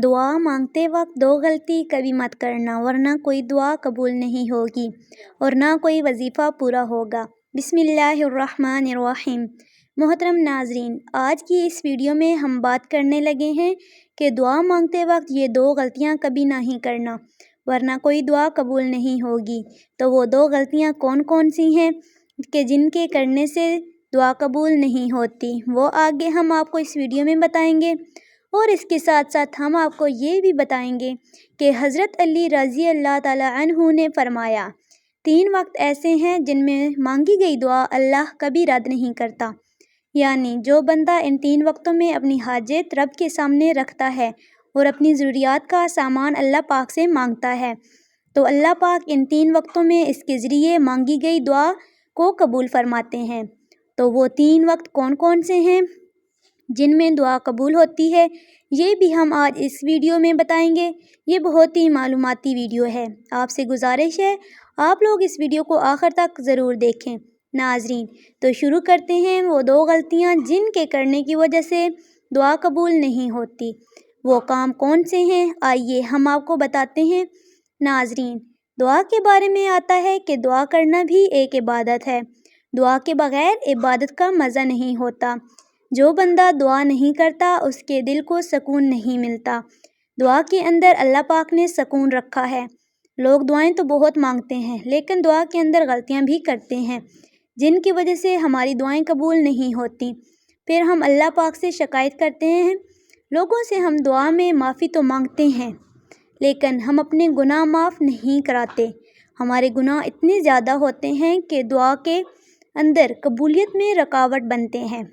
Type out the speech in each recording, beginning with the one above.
دعا مانگتے وقت دو غلطی کبھی مت کرنا ورنہ کوئی دعا قبول نہیں ہوگی اور نہ کوئی وظیفہ پورا ہوگا۔ بسم اللہ الرحمن الرحیم۔ محترم ناظرین، آج کی اس ویڈیو میں ہم بات کرنے لگے ہیں کہ دعا مانگتے وقت یہ دو غلطیاں کبھی نہیں کرنا ورنہ کوئی دعا قبول نہیں ہوگی۔ تو وہ دو غلطیاں کون کون سی ہیں کہ جن کے کرنے سے دعا قبول نہیں ہوتی، وہ آگے ہم آپ کو اس ویڈیو میں بتائیں گے۔ اور اس کے ساتھ ساتھ ہم آپ کو یہ بھی بتائیں گے کہ حضرت علی رضی اللہ تعالیٰ عنہ نے فرمایا 3 وقت ایسے ہیں جن میں مانگی گئی دعا اللہ کبھی رد نہیں کرتا، یعنی جو بندہ ان 3 وقتوں میں اپنی حاجت رب کے سامنے رکھتا ہے اور اپنی ضروریات کا سامان اللہ پاک سے مانگتا ہے تو اللہ پاک ان 3 وقتوں میں اس کے ذریعے مانگی گئی دعا کو قبول فرماتے ہیں۔ تو وہ 3 وقت کون کون سے ہیں جن میں دعا قبول ہوتی ہے، یہ بھی ہم آج اس ویڈیو میں بتائیں گے۔ یہ بہت ہی معلوماتی ویڈیو ہے، آپ سے گزارش ہے آپ لوگ اس ویڈیو کو آخر تک ضرور دیکھیں۔ ناظرین، تو شروع کرتے ہیں وہ دو غلطیاں جن کے کرنے کی وجہ سے دعا قبول نہیں ہوتی۔ وہ کام کون سے ہیں آئیے ہم آپ کو بتاتے ہیں۔ ناظرین، دعا کے بارے میں آتا ہے کہ دعا کرنا بھی ایک عبادت ہے۔ دعا کے بغیر عبادت کا مزہ نہیں ہوتا۔ جو بندہ دعا نہیں کرتا اس کے دل کو سکون نہیں ملتا۔ دعا کے اندر اللہ پاک نے سکون رکھا ہے۔ لوگ دعائیں تو بہت مانگتے ہیں لیکن دعا کے اندر غلطیاں بھی کرتے ہیں جن کی وجہ سے ہماری دعائیں قبول نہیں ہوتی۔ پھر ہم اللہ پاک سے شکایت کرتے ہیں۔ لوگوں سے ہم دعا میں معافی تو مانگتے ہیں لیکن ہم اپنے گناہ معاف نہیں کراتے۔ ہمارے گناہ اتنے زیادہ ہوتے ہیں کہ دعا کے اندر قبولیت میں رکاوٹ بنتے ہیں۔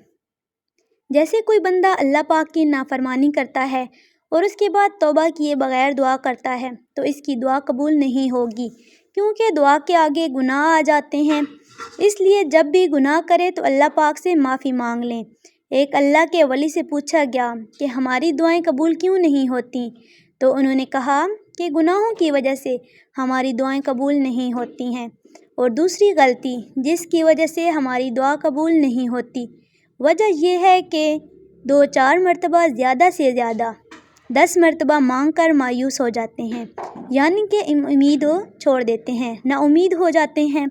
جیسے کوئی بندہ اللہ پاک کی نافرمانی کرتا ہے اور اس کے بعد توبہ کیے بغیر دعا کرتا ہے تو اس کی دعا قبول نہیں ہوگی، کیونکہ دعا کے آگے گناہ آ جاتے ہیں۔ اس لیے جب بھی گناہ کرے تو اللہ پاک سے معافی مانگ لیں۔ ایک اللہ کے ولی سے پوچھا گیا کہ ہماری دعائیں قبول کیوں نہیں ہوتی؟ تو انہوں نے کہا کہ گناہوں کی وجہ سے ہماری دعائیں قبول نہیں ہوتی ہیں۔ اور دوسری غلطی جس کی وجہ سے ہماری دعا قبول نہیں ہوتی، وجہ یہ ہے کہ 2-4 مرتبہ زیادہ سے زیادہ 10 مرتبہ مانگ کر مایوس ہو جاتے ہیں، یعنی کہ امید چھوڑ دیتے ہیں، نا امید ہو جاتے ہیں۔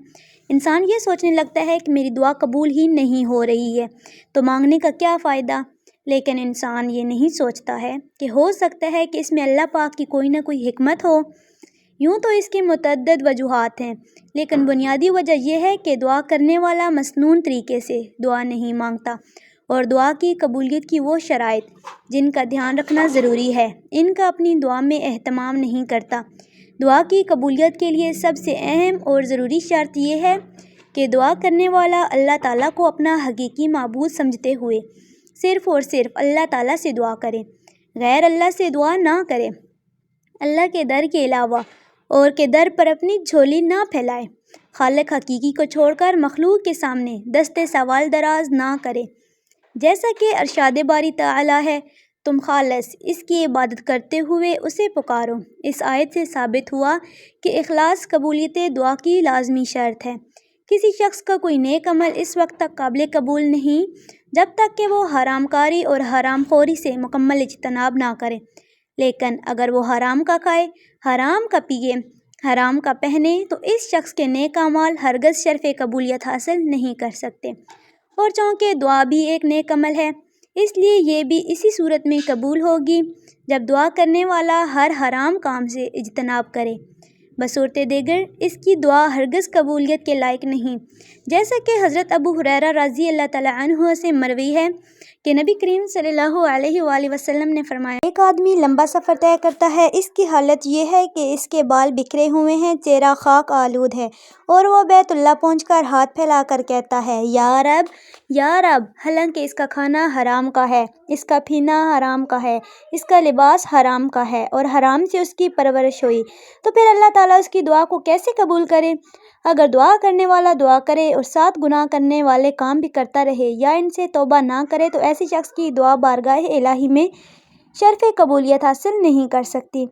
انسان یہ سوچنے لگتا ہے کہ میری دعا قبول ہی نہیں ہو رہی ہے تو مانگنے کا کیا فائدہ؟ لیکن انسان یہ نہیں سوچتا ہے کہ ہو سکتا ہے کہ اس میں اللہ پاک کی کوئی نہ کوئی حکمت ہو۔ یوں تو اس کی متعدد وجوہات ہیں لیکن بنیادی وجہ یہ ہے کہ دعا کرنے والا مسنون طریقے سے دعا نہیں مانگتا اور دعا کی قبولیت کی وہ شرائط جن کا دھیان رکھنا ضروری ہے ان کا اپنی دعا میں اہتمام نہیں کرتا۔ دعا کی قبولیت کے لیے سب سے اہم اور ضروری شرط یہ ہے کہ دعا کرنے والا اللہ تعالیٰ کو اپنا حقیقی معبود سمجھتے ہوئے صرف اور صرف اللہ تعالیٰ سے دعا کرے، غیر اللہ سے دعا نہ کرے، اللہ کے در کے علاوہ اور کے در پر اپنی جھولی نہ پھیلائے، خالق حقیقی کو چھوڑ کر مخلوق کے سامنے دست سوال دراز نہ کرے۔ جیسا کہ ارشاد باری تعالیٰ ہے، تم خالص اس کی عبادت کرتے ہوئے اسے پکارو۔ اس آیت سے ثابت ہوا کہ اخلاص قبولیت دعا کی لازمی شرط ہے۔ کسی شخص کا کوئی نیک عمل اس وقت تک قابل قبول نہیں جب تک کہ وہ حرام کاری اور حرام خوری سے مکمل اجتناب نہ کرے، لیکن اگر وہ حرام کا کھائے، حرام کا پیے، حرام کا پہنے تو اس شخص کے نیک اعمال ہرگز شرف قبولیت حاصل نہیں کر سکتے۔ اور چونکہ دعا بھی ایک نیک عمل ہے اس لیے یہ بھی اسی صورت میں قبول ہوگی جب دعا کرنے والا ہر حرام کام سے اجتناب کرے۔ بصورت دیگر اس کی دعا ہرگز قبولیت کے لائق نہیں، جیسا کہ حضرت ابو ہریرہ رضی اللہ تعالیٰ عنہ سے مروی ہے کہ نبی کریم صلی اللہ علیہ وآلہ وسلم نے فرمایا، ایک آدمی لمبا سفر طے کرتا ہے، اس کی حالت یہ ہے کہ اس کے بال بکھرے ہوئے ہیں، چہرہ خاک آلود ہے اور وہ بیت اللہ پہنچ کر ہاتھ پھیلا کر کہتا ہے، یا رب یا رب، حالانکہ اس کا کھانا حرام کا ہے، اس کا پینا حرام کا ہے، اس کا لباس حرام کا ہے اور حرام سے اس کی پرورش ہوئی، تو پھر اللہ تعالیٰ اس کی دعا کو کیسے قبول کرے؟ اگر دعا کرنے والا دعا کرے اور ساتھ گناہ کرنے والے کام بھی کرتا رہے یا ان سے توبہ نہ کرے تو ایسے شخص کی دعا بارگاہ الہی میں شرف قبولیت حاصل نہیں کر سکتی۔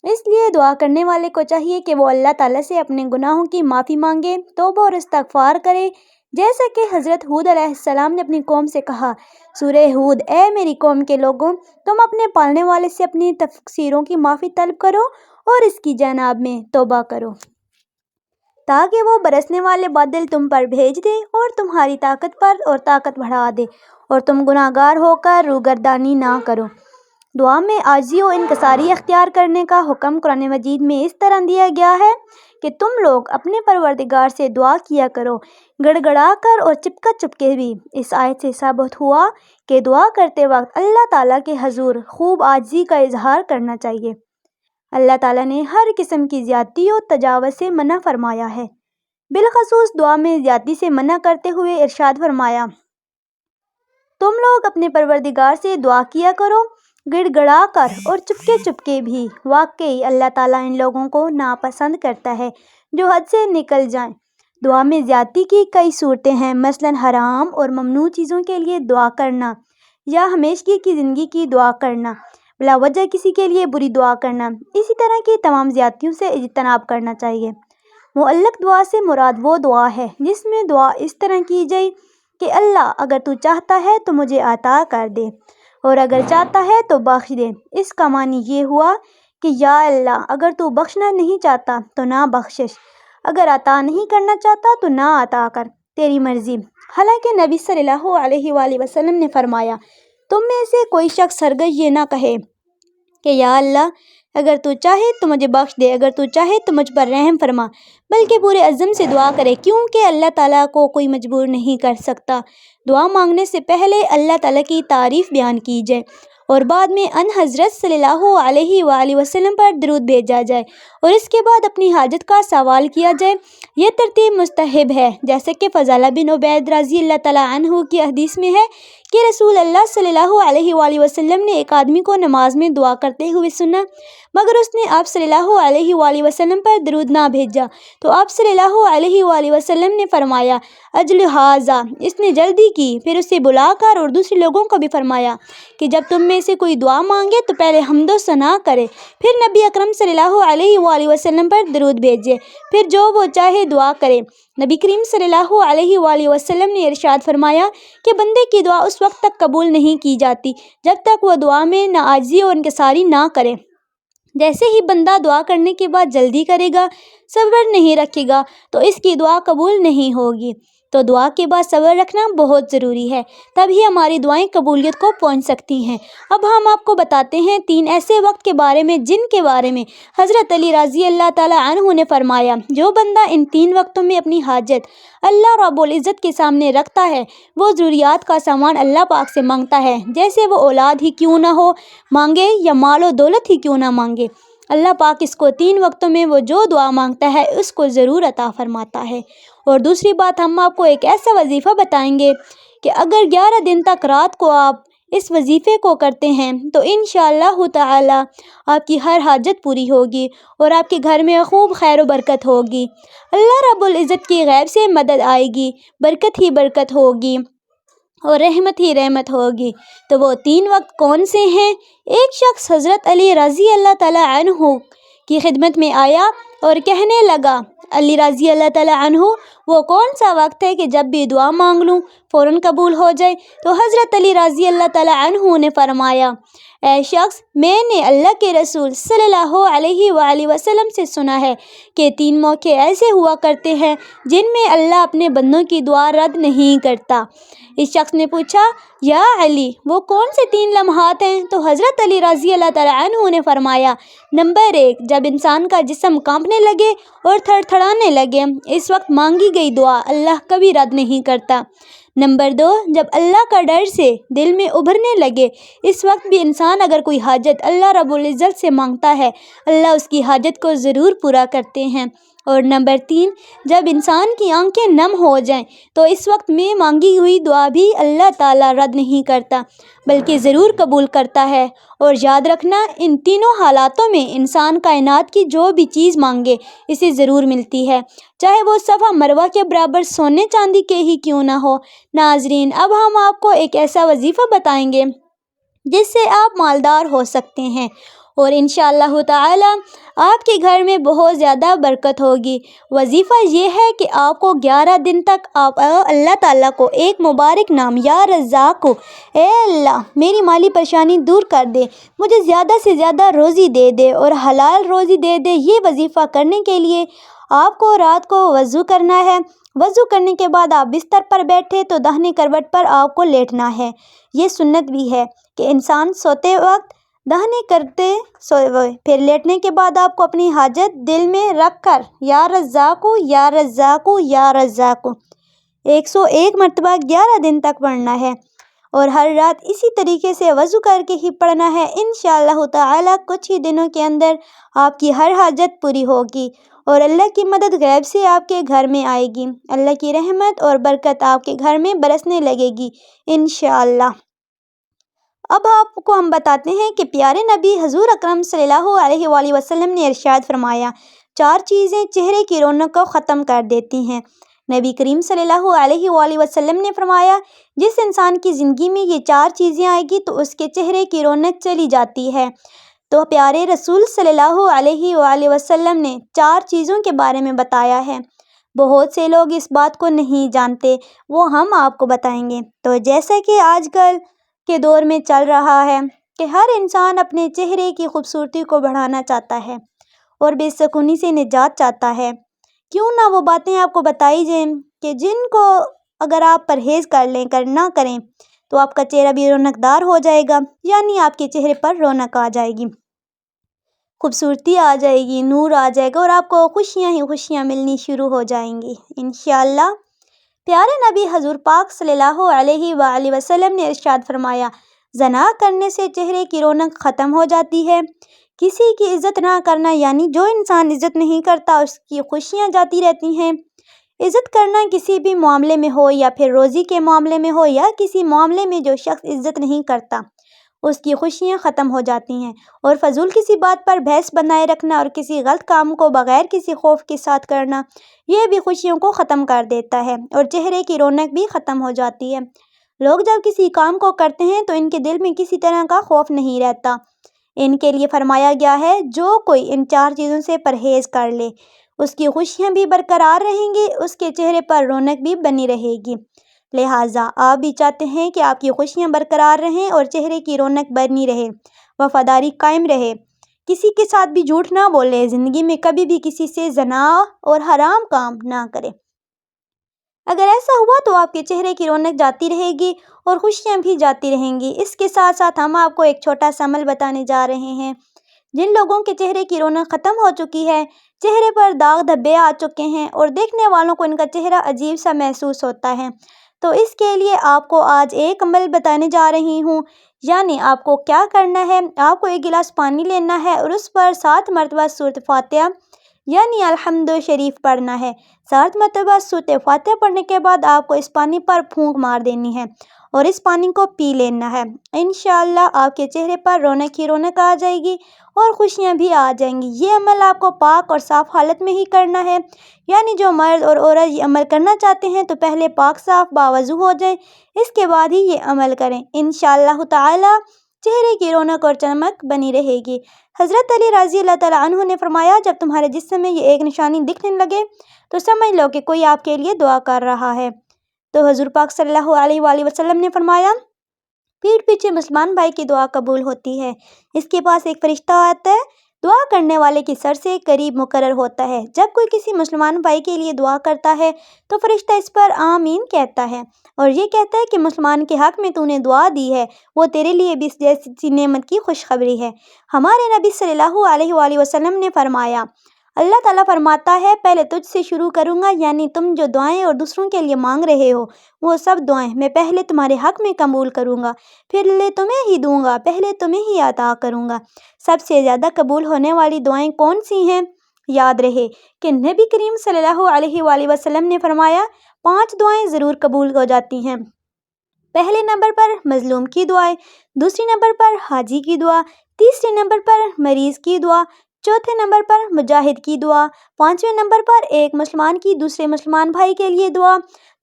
اس لیے دعا کرنے والے کو چاہیے کہ وہ اللہ تعالیٰ سے اپنے گناہوں کی معافی مانگے، توبہ اور استغفار کرے، جیسا کہ حضرت ہود علیہ السلام نے اپنی قوم سے کہا، سورہ ہود: اے میری قوم کے لوگوں، تم اپنے پالنے والے سے اپنی تقصیروں کی معافی طلب کرو اور اس کی جناب میں توبہ کرو، تاکہ وہ برسنے والے بادل تم پر بھیج دے اور تمہاری طاقت پر اور طاقت بڑھا دے اور تم گناہگار ہو کر روگردانی نہ کرو۔ دعا میں عاجزی و انکساری اختیار کرنے کا حکم قرآن مجید میں اس طرح دیا گیا ہے کہ تم لوگ اپنے پروردگار سے دعا کیا کرو، گڑ گڑا کر اور چپکا چپکے بھی۔ اس آیت سے ثابت ہوا کہ دعا کرتے وقت اللہ تعالیٰ کے حضور خوب عاجزی کا اظہار کرنا چاہیے۔ اللہ تعالیٰ نے ہر قسم کی زیادتی و تجاوز سے منع فرمایا ہے، بالخصوص دعا میں زیادتی سے منع کرتے ہوئے ارشاد فرمایا، تم لوگ اپنے پروردگار سے دعا کیا کرو گڑ گڑا کر اور چپکے چپکے بھی۔ واقعی اللہ تعالیٰ ان لوگوں کو ناپسند کرتا ہے جو حد سے نکل جائیں۔ دعا میں زیادتی کی کئی صورتیں ہیں، مثلاً حرام اور ممنوع چیزوں کے لیے دعا کرنا، یا ہمیشگی کی زندگی کی دعا کرنا، بلا وجہ کسی کے لیے بری دعا کرنا۔ اسی طرح کی تمام زیادتیوں سے اجتناب کرنا چاہیے۔ معلق دعا سے مراد وہ دعا ہے جس میں دعا اس طرح کی جائے کہ اللہ اگر تو چاہتا ہے تو مجھے عطا کر دے اور اگر چاہتا ہے تو بخش دے۔ اس کا معنی یہ ہوا کہ یا اللہ اگر تو بخشنا نہیں چاہتا تو نہ بخشش، اگر عطا نہیں کرنا چاہتا تو نہ عطا کر، تیری مرضی۔ حالانکہ نبی صلی اللہ علیہ وآلہ وسلم نے فرمایا، تم میں سے کوئی شخص ہرگز یہ نہ کہے کہ یا اللہ اگر تو چاہے تو مجھے بخش دے، اگر تو چاہے تو مجھ پر رحم فرما، بلکہ پورے عزم سے دعا کرے، کیونکہ اللہ تعالیٰ کو کوئی مجبور نہیں کر سکتا۔ دعا مانگنے سے پہلے اللہ تعالیٰ کی تعریف بیان کی جائے اور بعد میں ان حضرت صلی اللہ علیہ وآلہ وسلم پر درود بھیجا جائے اور اس کے بعد اپنی حاجت کا سوال کیا جائے۔ یہ ترتیب مستحب ہے، جیسے کہ فضالہ بن عبید رضی اللہ تعالیٰ عنہ کی حدیث میں ہے کہ رسول اللہ صلی اللہ علیہ وآلہ وسلم نے ایک آدمی کو نماز میں دعا کرتے ہوئے سنا، مگر اس نے آپ صلی اللہ علیہ وآلہ وسلم پر درود نہ بھیجا، تو آپ صلی اللہ علیہ وآلہ وسلم نے فرمایا، اجل ھذا، اس نے جلدی کی۔ پھر اسے بلا کر اور دوسرے لوگوں کو بھی فرمایا کہ جب تم میں سے کوئی دعا مانگے تو پہلے حمد و ثنا کرے، پھر نبی اکرم صلی اللہ علیہ وآلہ وسلم پر درود بھیجے، پھر جو وہ چاہے دعا کرے۔ نبی کریم صلی اللہ علیہ وآلہ وسلم نے ارشاد فرمایا کہ بندے کی دعا اس وقت تک قبول نہیں کی جاتی جب تک وہ دعا میں نہ عاجزی اور انکساری نہ کرے۔ جیسے ہی بندہ دعا کرنے کے بعد جلدی کرے گا، صبر نہیں رکھے گا، تو اس کی دعا قبول نہیں ہوگی۔ تو دعا کے بعد صبر رکھنا بہت ضروری ہے، تبھی ہماری دعائیں قبولیت کو پہنچ سکتی ہیں۔ اب ہم آپ کو بتاتے ہیں 3 ایسے وقت کے بارے میں جن کے بارے میں حضرت علی رضی اللہ تعالیٰ عنہ نے فرمایا، جو بندہ ان 3 وقتوں میں اپنی حاجت اللہ رب العزت کے سامنے رکھتا ہے، وہ ضروریات کا سامان اللہ پاک سے مانگتا ہے، جیسے وہ اولاد ہی کیوں نہ ہو مانگے یا مال و دولت ہی کیوں نہ مانگے، اللہ پاک اس کو 3 وقتوں میں وہ جو دعا مانگتا ہے اس کو ضرور عطا فرماتا ہے۔ اور دوسری بات، ہم آپ کو ایک ایسا وظیفہ بتائیں گے کہ اگر 11 دن تک رات کو آپ اس وظیفے کو کرتے ہیں تو انشاءاللہ تعالی آپ کی ہر حاجت پوری ہوگی اور آپ کے گھر میں خوب خیر و برکت ہوگی، اللہ رب العزت کی غیب سے مدد آئے گی، برکت ہی برکت ہوگی اور رحمت ہی رحمت ہوگی۔ تو وہ 3 وقت کون سے ہیں؟ ایک شخص حضرت علی رضی اللہ تعالیٰ عنہ کی خدمت میں آیا اور کہنے لگا، علی رضی اللہ تعالیٰ عنہ، وہ کون سا وقت ہے کہ جب بھی دعا مانگ لوں فوراً قبول ہو جائے؟ تو حضرت علی رضی اللہ تعالیٰ عنہ نے فرمایا، اے شخص، میں نے اللہ کے رسول صلی اللہ علیہ وآلہ وسلم سے سنا ہے کہ 3 موقع ایسے ہوا کرتے ہیں جن میں اللہ اپنے بندوں کی دعا رد نہیں کرتا۔ اس شخص نے پوچھا، یا علی، وہ کون سے 3 لمحات ہیں؟ تو حضرت علی رضی اللہ تعالیٰ عنہ نے فرمایا، نمبر 1، جب انسان کا جسم کانپنے لگے اور تھڑ تھڑانے لگے، اس وقت مانگی گئی دعا اللہ کبھی رد نہیں کرتا۔ نمبر 2، جب اللہ کا ڈر سے دل میں ابھرنے لگے، اس وقت بھی انسان اگر کوئی حاجت اللہ رب العزت سے مانگتا ہے، اللہ اس کی حاجت کو ضرور پورا کرتے ہیں۔ اور نمبر 3، جب انسان کی آنکھیں نم ہو جائیں تو اس وقت میں مانگی ہوئی دعا بھی اللہ تعالیٰ رد نہیں کرتا بلکہ ضرور قبول کرتا ہے۔ اور یاد رکھنا، ان تینوں حالاتوں میں انسان کائنات کی جو بھی چیز مانگے اسے ضرور ملتی ہے، چاہے وہ صفا مروہ کے برابر سونے چاندی کے ہی کیوں نہ ہو۔ ناظرین، اب ہم آپ کو ایک ایسا وظیفہ بتائیں گے جس سے آپ مالدار ہو سکتے ہیں اور انشاءاللہ تعالی آپ کے گھر میں بہت زیادہ برکت ہوگی۔ وظیفہ یہ ہے کہ آپ کو 11 دن تک آپ اللہ تعالیٰ کو ایک مبارک نام یا رزاق، اے اللہ میری مالی پریشانی دور کر دے، مجھے زیادہ سے زیادہ روزی دے دے اور حلال روزی دے دے، یہ وظیفہ کرنے کے لیے آپ کو رات کو وضو کرنا ہے۔ وضو کرنے کے بعد آپ بستر پر بیٹھے تو داہنی کروٹ پر آپ کو لیٹنا ہے۔ یہ سنت بھی ہے کہ انسان سوتے وقت داہنی کرتے سوئے، پھر لیٹنے کے بعد آپ کو اپنی حاجت دل میں رکھ کر یا رزاق یا رزاق یا رزاق 101 مرتبہ 11 دن تک پڑھنا ہے، اور ہر رات اسی طریقے سے وضو کر کے ہی پڑھنا ہے۔ انشاءاللہ تعالی کچھ ہی دنوں کے اندر آپ کی ہر حاجت پوری ہوگی اور اللہ کی مدد غیب سے آپ کے گھر میں آئے گی۔ اللہ کی رحمت اور برکت آپ کے گھر میں برسنے لگے گی انشاءاللہ۔ اب آپ کو ہم بتاتے ہیں کہ پیارے نبی حضور اکرم صلی اللہ علیہ وآلہ وسلم نے ارشاد فرمایا، 4 چیزیں چہرے کی رونق کو ختم کر دیتی ہیں۔ نبی کریم صلی اللہ علیہ وآلہ وسلم نے فرمایا، جس انسان کی زندگی میں یہ 4 چیزیں آئے گی تو اس کے چہرے کی رونق چلی جاتی ہے۔ تو پیارے رسول صلی اللہ علیہ وآلہ وسلم نے 4 چیزوں کے بارے میں بتایا ہے۔ بہت سے لوگ اس بات کو نہیں جانتے، وہ ہم آپ کو بتائیں گے۔ تو جیسا کہ آج کل کے دور میں چل رہا ہے کہ ہر انسان اپنے چہرے کی خوبصورتی کو بڑھانا چاہتا ہے اور بے سکونی سے نجات چاہتا ہے، کیوں نہ وہ باتیں آپ کو بتائی جائیں کہ جن کو اگر آپ پرہیز کر لیں، نہ کریں تو آپ کا چہرہ بھی رونق دار ہو جائے گا، یعنی آپ کے چہرے پر رونق آ جائے گی، خوبصورتی آ جائے گی، نور آ جائے گا اور آپ کو خوشیاں ہی خوشیاں ملنی شروع ہو جائیں گی انشاءاللہ۔ پیارے نبی حضور پاک صلی اللہ علیہ وآلہ وسلم نے ارشاد فرمایا، زنا کرنے سے چہرے کی رونق ختم ہو جاتی ہے۔ کسی کی عزت نہ کرنا، یعنی جو انسان عزت نہیں کرتا اس کی خوشیاں جاتی رہتی ہیں۔ عزت کرنا کسی بھی معاملے میں ہو یا پھر روزی کے معاملے میں ہو یا کسی معاملے میں جو شخص عزت نہیں کرتا اس کی خوشیاں ختم ہو جاتی ہیں، اور فضول کسی بات پر بحث بنائے رکھنا اور کسی غلط کام کو بغیر کسی خوف کے ساتھ کرنا، یہ بھی خوشیوں کو ختم کر دیتا ہے اور چہرے کی رونق بھی ختم ہو جاتی ہے۔ لوگ جب کسی کام کو کرتے ہیں تو ان کے دل میں کسی طرح کا خوف نہیں رہتا۔ ان کے لیے فرمایا گیا ہے جو کوئی ان 4 چیزوں سے پرہیز کر لے اس کی خوشیاں بھی برقرار رہیں گی، اس کے چہرے پر رونق بھی بنی رہے گی۔ لہٰذا آپ بھی چاہتے ہیں کہ آپ کی خوشیاں برقرار رہیں اور چہرے کی رونق بنی رہے، وفاداری قائم رہے، کسی کے ساتھ بھی جھوٹ نہ بولے، زندگی میں کبھی بھی کسی سے زنا اور حرام کام نہ کرے۔ اگر ایسا ہوا تو آپ کے چہرے کی رونق جاتی رہے گی اور خوشیاں بھی جاتی رہیں گی۔ اس کے ساتھ ساتھ ہم آپ کو ایک چھوٹا سا عمل بتانے جا رہے ہیں۔ جن لوگوں کے چہرے کی رونق ختم ہو چکی ہے، چہرے پر داغ دھبے آ چکے ہیں اور دیکھنے والوں کو ان کا چہرہ عجیب سا محسوس ہوتا ہے، تو اس کے لیے آپ کو آج ایک عمل بتانے جا رہی ہوں۔ یعنی آپ کو کیا کرنا ہے، آپ کو ایک گلاس پانی لینا ہے اور اس پر 7 مرتبہ سورۃ فاتحہ یعنی الحمد شریف پڑھنا ہے۔ 7 مرتبہ سورۃ فاتحہ پڑھنے کے بعد آپ کو اس پانی پر پھونک مار دینی ہے اور اس پانی کو پی لینا ہے۔ انشاءاللہ آپ کے چہرے پر رونق ہی رونق آ جائے گی اور خوشیاں بھی آ جائیں گی۔ یہ عمل آپ کو پاک اور صاف حالت میں ہی کرنا ہے، یعنی جو مرد اور عورت یہ عمل کرنا چاہتے ہیں تو پہلے پاک صاف باوضو ہو جائیں، اس کے بعد ہی یہ عمل کریں۔ انشاءاللہ تعالی چہرے کی رونق اور چمک بنی رہے گی۔ حضرت علی رضی اللہ تعالیٰ عنہ نے فرمایا، جب تمہارے جسم میں یہ ایک نشانی دکھنے لگے تو سمجھ لو کہ کوئی آپ کے لیے دعا کر رہا ہے۔ تو حضور پاک صلی اللہ علیہ وآلہ وسلم نے فرمایا، پیٹھ پیچھے مسلمان بھائی کی دعا قبول ہوتی ہے، اس کے پاس ایک فرشتہ آتا ہے، دعا کرنے والے کی سر سے قریب مقرر ہوتا ہے۔ جب کوئی کسی مسلمان بھائی کے لیے دعا کرتا ہے تو فرشتہ اس پر آمین کہتا ہے اور یہ کہتا ہے کہ مسلمان کے حق میں تو نے دعا دی ہے، وہ تیرے لیے بھی اس جیسی نعمت کی خوشخبری ہے۔ ہمارے نبی صلی اللہ علیہ وآلہ وسلم نے فرمایا، اللہ تعالیٰ فرماتا ہے، پہلے تجھ سے شروع کروں گا، یعنی تم جو دعائیں اور دوسروں کے لیے مانگ رہے ہو وہ سب دعائیں میں پہلے تمہارے حق میں قبول کروں گا، پھر تمہیں ہی دوں گا، پہلے تمہیں ہی عطا کروں گا۔ سب سے زیادہ قبول ہونے والی دعائیں کون سی ہیں؟ یاد رہے کہ نبی کریم صلی اللہ علیہ وآلہ وسلم نے فرمایا 5 دعائیں ضرور قبول ہو جاتی ہیں۔ پہلے نمبر پر مظلوم کی دعائیں، دوسری نمبر پر حاجی کی دعا، تیسرے نمبر پر مریض کی دعا، چوتھے نمبر پر مجاہد کی دعا، 5ویں نمبر پر ایک مسلمان کی دوسرے مسلمان بھائی کے لیے دعا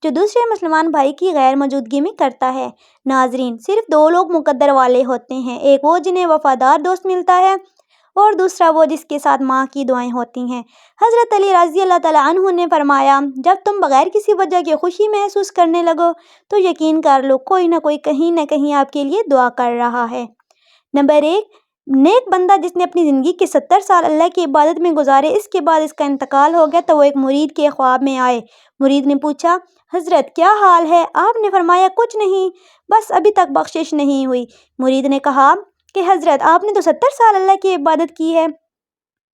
جو دوسرے مسلمان بھائی کی غیر موجودگی میں کرتا ہے۔ ناظرین، صرف 2 لوگ مقدر والے ہوتے ہیں، ایک وہ جنہیں وفادار دوست ملتا ہے اور دوسرا وہ جس کے ساتھ ماں کی دعائیں ہوتی ہیں۔ حضرت علی رضی اللہ تعالیٰ عنہ نے فرمایا، جب تم بغیر کسی وجہ کے خوشی محسوس کرنے لگو تو یقین کر لو کوئی نہ کوئی کہیں نہ کہیں آپ کے لیے دعا کر رہا ہے۔ نمبر 1، نیک بندہ جس نے اپنی زندگی کے 70 سال اللہ کی عبادت میں گزارے، اس کے بعد اس کا انتقال ہو گیا تو وہ ایک مرید کے خواب میں آئے۔ مرید نے پوچھا، حضرت کیا حال ہے؟ آپ نے فرمایا، کچھ نہیں، بس ابھی تک بخشش نہیں ہوئی۔ مرید نے کہا کہ حضرت آپ نے تو 70 سال اللہ کی عبادت کی ہے،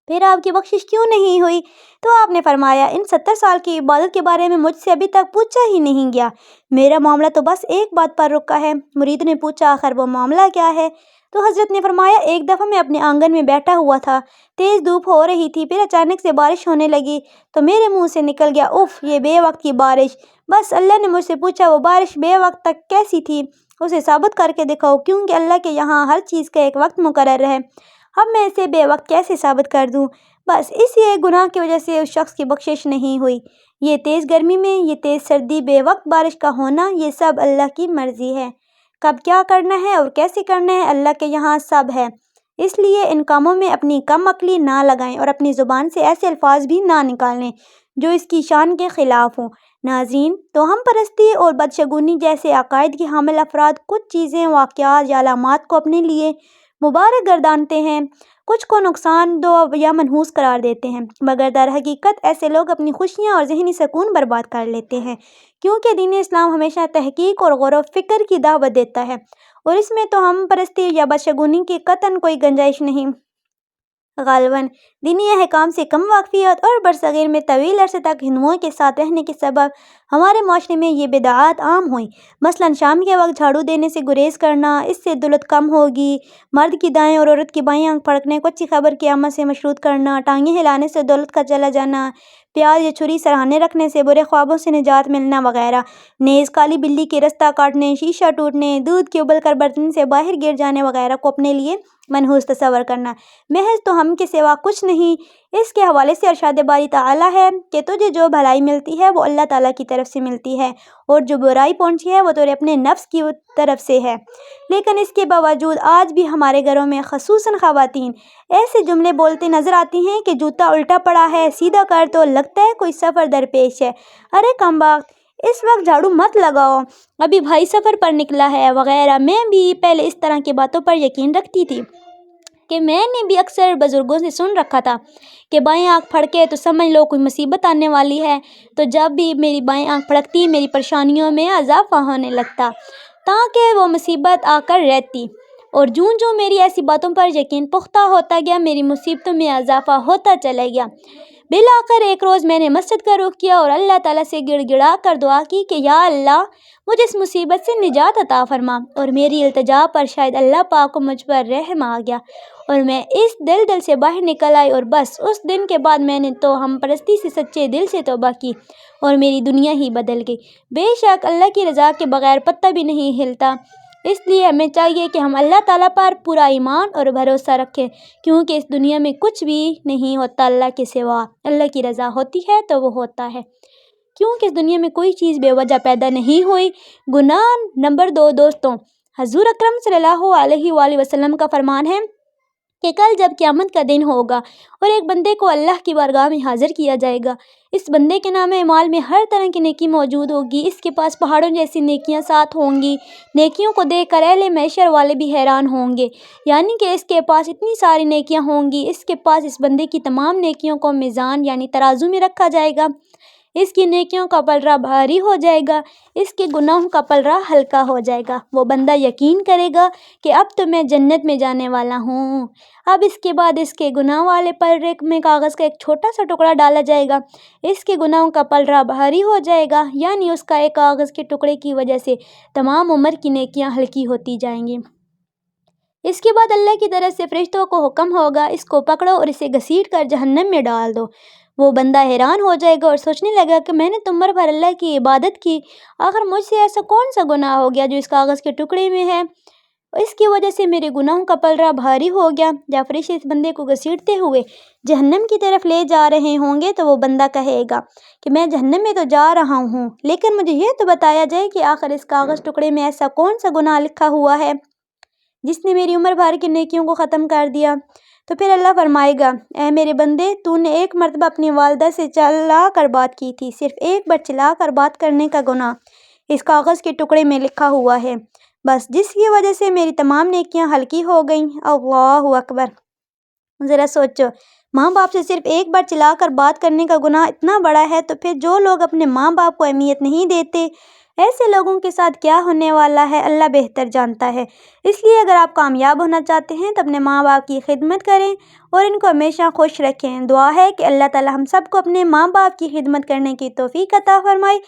پھر آپ کی بخشش کیوں نہیں ہوئی؟ تو آپ نے فرمایا، ان 70 سال کی عبادت کے بارے میں مجھ سے ابھی تک پوچھا ہی نہیں گیا، میرا معاملہ تو بس ایک بات پر رکا ہے۔ مرید نے پوچھا، آخر وہ معاملہ کیا ہے؟ تو حضرت نے فرمایا، ایک دفعہ میں اپنے آنگن میں بیٹھا ہوا تھا، تیز دھوپ ہو رہی تھی، پھر اچانک سے بارش ہونے لگی تو میرے منہ سے نکل گیا، اف، یہ بے وقت کی بارش۔ بس اللہ نے مجھ سے پوچھا، وہ بارش بے وقت تک کیسی تھی؟ اسے ثابت کر کے دکھاؤ، کیونکہ اللہ کے یہاں ہر چیز کا ایک وقت مقرر ہے، اب میں اسے بے وقت کیسے ثابت کر دوں؟ بس اسی ایک گناہ کی وجہ سے اس شخص کی بخشش نہیں ہوئی۔ یہ تیز گرمی میں، یہ تیز سردی، بے وقت بارش کا ہونا، یہ سب اللہ کی مرضی ہے۔ کب کیا کرنا ہے اور کیسے کرنا ہے، اللہ کے یہاں سب ہے، اس لیے ان کاموں میں اپنی کم عقلی نہ لگائیں اور اپنی زبان سے ایسے الفاظ بھی نہ نکالیں جو اس کی شان کے خلاف ہوں۔ ناظرین، توہم پرستی اور بدشگونی جیسے عقائد کے حامل افراد کچھ چیزیں، واقعات یا علامات کو اپنے لیے مبارک گردانتے ہیں، کچھ کو نقصان دہ یا منحوس قرار دیتے ہیں، مگر در حقیقت ایسے لوگ اپنی خوشیاں اور ذہنی سکون برباد کر لیتے ہیں، کیونکہ دین اسلام ہمیشہ تحقیق اور غور و فکر کی دعوت دیتا ہے اور اس میں توہم پرستی یا بدشگونی کی قطعاً کوئی گنجائش نہیں۔ غالباً دینی احکام سے کم واقفیت اور برصغیر میں طویل عرصے تک ہندوؤں کے ساتھ رہنے کے سبب ہمارے معاشرے میں یہ بدعات عام ہوئیں۔ مثلاً شام کے وقت جھاڑو دینے سے گریز کرنا، اس سے دولت کم ہوگی، مرد کی دائیں اور عورت کی بائیں آنکھ پھڑکنے کو اچھی خبر کی آمد سے مشروط کرنا، ٹانگیں ہلانے سے دولت کا چلا جانا، پیاز یا چھری سراہنے رکھنے سے برے خوابوں سے نجات ملنا وغیرہ، نیز کالی بلی کے رستہ کاٹنے، شیشہ ٹوٹنے، دودھ کے ابل کر برتن سے باہر گر جانے وغیرہ کو اپنے لیے منحوس تصور کرنا محض توہم کے سوا کچھ نہیں۔ اس کے حوالے سے ارشاد باری تعالیٰ ہے کہ تجھے جو بھلائی ملتی ہے وہ اللہ تعالیٰ کی طرف سے ملتی ہے اور جو برائی پہنچی ہے وہ تیرے اپنے نفس کی طرف سے ہے۔ لیکن اس کے باوجود آج بھی ہمارے گھروں میں خصوصاً خواتین ایسے جملے بولتے نظر آتی ہیں کہ جوتا الٹا پڑا ہے، سیدھا کر تو لگتا ہے کوئی سفر درپیش ہے، ارے کمبخت اس وقت جھاڑو مت لگاؤ، ابھی بھائی سفر پر نکلا ہے وغیرہ۔ میں بھی پہلے اس طرح کی باتوں پر یقین رکھتی تھی کہ میں نے بھی اکثر بزرگوں سے سن رکھا تھا کہ بائیں آنکھ پھڑکے تو سمجھ لو کوئی مصیبت آنے والی ہے، تو جب بھی میری بائیں آنکھ پھڑکتی میری پریشانیوں میں اضافہ ہونے لگتا تاکہ وہ مصیبت آ کر رہتی، اور جوں جوں میری ایسی باتوں پر یقین پختہ ہوتا گیا میری مصیبتوں میں اضافہ ہوتا چلا گیا۔ بالآخر ایک روز میں نے مسجد کا رخ کیا اور اللہ تعالیٰ سے گڑ گڑا کر دعا کی کہ یا اللہ مجھے اس مصیبت سے نجات عطا فرما، اور میری التجا پر شاید اللہ پاک کو مجھ پر رحم آ گیا اور میں اس دل سے باہر نکل آئی، اور بس اس دن کے بعد میں نے توہم پرستی سے سچے دل سے توبہ کی اور میری دنیا ہی بدل گئی۔ بے شک اللہ کی رضا کے بغیر پتہ بھی نہیں ہلتا، اس لیے ہمیں چاہیے کہ ہم اللہ تعالیٰ پر پورا ایمان اور بھروسہ رکھیں، کیونکہ اس دنیا میں کچھ بھی نہیں ہوتا اللہ کے سوا، اللہ کی رضا ہوتی ہے تو وہ ہوتا ہے، کیونکہ اس دنیا میں کوئی چیز بے وجہ پیدا نہیں ہوئی۔ گناہ نمبر 2 دوستوں، حضور اکرم صلی اللہ علیہ وآلہ وسلم کا فرمان ہے کہ کل جب قیامت کا دن ہوگا اور ایک بندے کو اللہ کی بارگاہ میں حاضر کیا جائے گا، اس بندے کے نام اعمال میں ہر طرح کی نیکی موجود ہوگی، اس کے پاس پہاڑوں جیسی نیکیاں ساتھ ہوں گی، نیکیوں کو دیکھ کر اہل محشر والے بھی حیران ہوں گے، یعنی کہ اس کے پاس اتنی ساری نیکیاں ہوں گی، اس کے پاس اس بندے کی تمام نیکیوں کو میزان یعنی ترازو میں رکھا جائے گا، اس کی نیکیوں کا پلڑا بھاری ہو جائے گا، اس کے گناہوں کا پلڑا ہلکا ہو جائے گا، وہ بندہ یقین کرے گا کہ اب تو میں جنت میں جانے والا ہوں۔ اب اس کے بعد اس کے گناہ والے پلڑے میں کاغذ کا ایک چھوٹا سا ٹکڑا ڈالا جائے گا، اس کے گناہوں کا پلڑا بھاری ہو جائے گا، یعنی اس کا ایک کاغذ کے ٹکڑے کی وجہ سے تمام عمر کی نیکیاں ہلکی ہوتی جائیں گی۔ اس کے بعد اللہ کی طرف سے فرشتوں کو حکم ہوگا، اس کو پکڑو اور اسے گھسیٹ کر جہنم میں ڈال دو۔ وہ بندہ حیران ہو جائے گا اور سوچنے لگا کہ میں نے تو عمر بھر اللہ کی عبادت کی، آخر مجھ سے ایسا کون سا گناہ ہو گیا جو اس کاغذ کے ٹکڑے میں ہے، اس کی وجہ سے میرے گناہوں کا پلڑا بھاری ہو گیا۔ جب فرشتے اس بندے کو گھسیٹتے ہوئے جہنم کی طرف لے جا رہے ہوں گے تو وہ بندہ کہے گا کہ میں جہنم میں تو جا رہا ہوں، لیکن مجھے یہ تو بتایا جائے کہ آخر اس کاغذ ٹکڑے میں ایسا کون سا گناہ لکھا ہوا ہے جس نے میری عمر بھر کی نیکیوں کو ختم کر دیا۔ تو پھر اللہ فرمائے گا اے میرے بندے، تو نے ایک مرتبہ اپنی والدہ سے چلا کر بات کی تھی، صرف ایک بار چلا کر بات کرنے کا گناہ اس کاغذ کے ٹکڑے میں لکھا ہوا ہے، بس جس کی وجہ سے میری تمام نیکیاں ہلکی ہو گئیں۔ اللہ اکبر! ذرا سوچو، ماں باپ سے صرف ایک بار چلا کر بات کرنے کا گناہ اتنا بڑا ہے، تو پھر جو لوگ اپنے ماں باپ کو اہمیت نہیں دیتے، ایسے لوگوں کے ساتھ کیا ہونے والا ہے اللہ بہتر جانتا ہے۔ اس لیے اگر آپ کامیاب ہونا چاہتے ہیں تو اپنے ماں باپ کی خدمت کریں اور ان کو ہمیشہ خوش رکھیں۔ دعا ہے کہ اللہ تعالی ہم سب کو اپنے ماں باپ کی خدمت کرنے کی توفیق عطا فرمائے۔